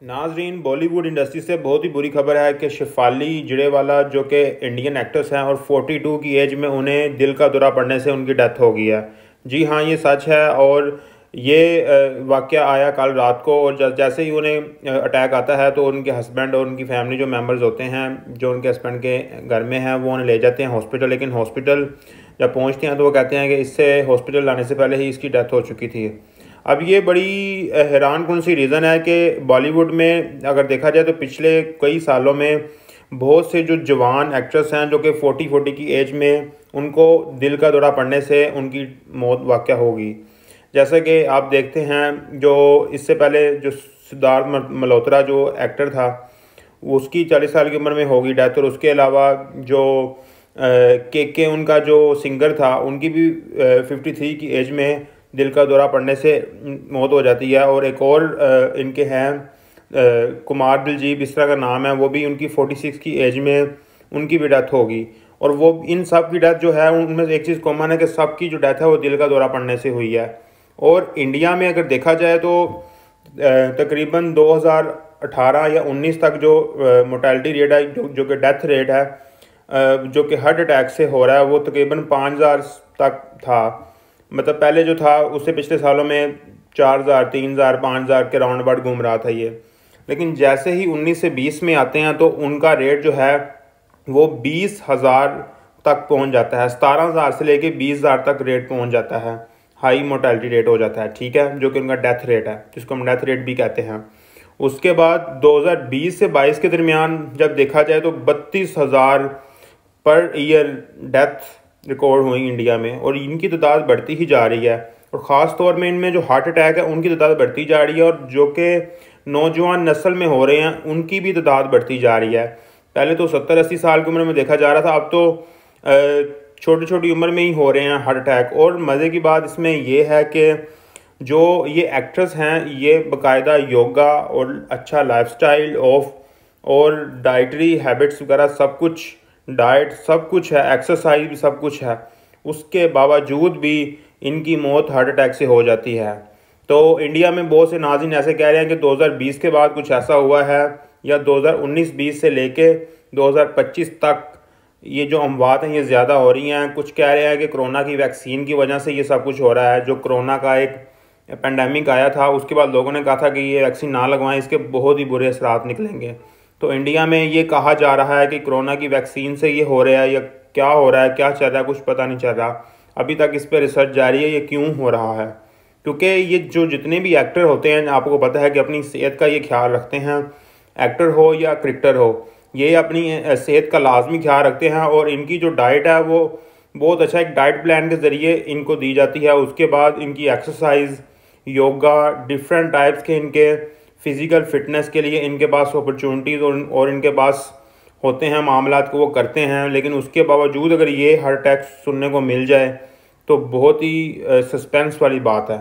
नाजरीन, बॉलीवुड इंडस्ट्री से बहुत ही बुरी खबर है कि शेफाली जड़ेवाला जो कि इंडियन एक्ट्रेस हैं और 42 की एज में उन्हें दिल का दौरा पड़ने से उनकी डेथ हो गई है। जी हाँ, ये सच है। और ये वाक़या आया कल रात को, और जैसे ही उन्हें अटैक आता है तो उनके हस्बैंड और उनकी फैमिली जो मेंबर्स होते हैं जो उनके हस्बैंड के घर में हैं वो उन्हें ले जाते हैं हॉस्पिटल। लेकिन हॉस्पिटल जब पहुँचते हैं तो वो कहते हैं कि इससे हॉस्पिटल लाने से पहले ही इसकी डेथ हो चुकी थी। अब ये बड़ी हैरान कौन सी रीज़न है कि बॉलीवुड में अगर देखा जाए तो पिछले कई सालों में बहुत से जो जवान एक्ट्रेस हैं जो कि 40 की एज में उनको दिल का दौरा पड़ने से उनकी मौत वाक़या होगी। जैसे कि आप देखते हैं जो इससे पहले जो सिद्धार्थ मल्होत्रा जो एक्टर था उसकी 40 साल की उम्र में होगी डेथ। और उसके अलावा जो के उनका जो सिंगर था उनकी भी 53 की एज में दिल का दौरा पड़ने से मौत हो जाती है। और एक और इनके हैं कुमार दिलजीत इस तरह का नाम है, वो भी उनकी 46 की एज में उनकी भी डेथ होगी। और वो इन सब की डेथ जो है उनमें एक चीज़ कॉमन है कि सब की जो डेथ है वो दिल का दौरा पड़ने से हुई है। और इंडिया में अगर देखा जाए तो तकरीबन 2018 या 19 तक जो मोर्टेलिटी रेट है जो कि डेथ रेट है जो कि हार्ट अटैक से हो रहा है वो तकरीबन 5000 तक था। मतलब पहले जो था उससे पिछले सालों में 4000, 3000, 5000 के राउंड अबाउट घूम रहा था ये। लेकिन जैसे ही 19 से 20 में आते हैं तो उनका रेट जो है वो 20,000 तक पहुंच जाता है। 17,000 से लेके 20,000 तक रेट पहुंच जाता है। हाई मोर्टेलिटी रेट हो जाता है, ठीक है, जो कि उनका डेथ रेट है जिसको हम डेथ रेट भी कहते हैं। उसके बाद 2020 से 22 के दरमियान जब देखा जाए तो 32,000 पर ईयर डेथ रिकॉर्ड हुई इंडिया में, और इनकी तादाद बढ़ती ही जा रही है। और ख़ास तौर में इनमें जो हार्ट अटैक है उनकी तादाद बढ़ती जा रही है, और जो कि नौजवान नस्ल में हो रहे हैं उनकी भी तादाद बढ़ती जा रही है। पहले तो 70-80 साल की उम्र में देखा जा रहा था, अब तो छोटी छोटी उम्र में ही हो रहे हैं हार्ट अटैक। और मज़े की बात इसमें यह है कि जो ये एक्ट्रेस हैं ये बाकायदा योगा और अच्छा लाइफस्टाइल और डाइटरी हैबिट्स वगैरह सब कुछ, डाइट सब कुछ है, एक्सरसाइज भी सब कुछ है, उसके बावजूद भी इनकी मौत हार्ट अटैक से हो जाती है। तो इंडिया में बहुत से नाज़रीन ऐसे कह रहे हैं कि 2020 के बाद कुछ ऐसा हुआ है या 2019-20 से लेके 2025 तक ये जो अमवात हैं ये ज़्यादा हो रही हैं। कुछ कह रहे हैं कि कोरोना की वैक्सीन की वजह से ये सब कुछ हो रहा है। जो कोरोना का एक पेंडेमिक आया था उसके बाद लोगों ने कहा था कि ये वैक्सीन ना लगवाएं, इसके बहुत ही बुरे असरात निकलेंगे। तो इंडिया में ये कहा जा रहा है कि कोरोना की वैक्सीन से ये हो रहा है या क्या हो रहा है, क्या चल रहा है, कुछ पता नहीं चल रहा। अभी तक इस पर रिसर्च जारी है ये क्यों हो रहा है। क्योंकि ये जो जितने भी एक्टर होते हैं आपको पता है कि अपनी सेहत का ये ख्याल रखते हैं, एक्टर हो या क्रिकेटर हो, ये अपनी सेहत का लाजमी ख्याल रखते हैं। और इनकी जो डाइट है वो बहुत अच्छा एक डाइट प्लान के ज़रिए इनको दी जाती है। उसके बाद इनकी एक्सरसाइज, योगा, डिफरेंट टाइप्स के इनके फ़िज़िकल फ़िटनेस के लिए इनके पास अपॉर्चुनिटीज़ और इनके पास होते हैं मामलात को वो करते हैं। लेकिन उसके बावजूद अगर ये हार्ट अटैक सुनने को मिल जाए तो बहुत ही सस्पेंस वाली बात है।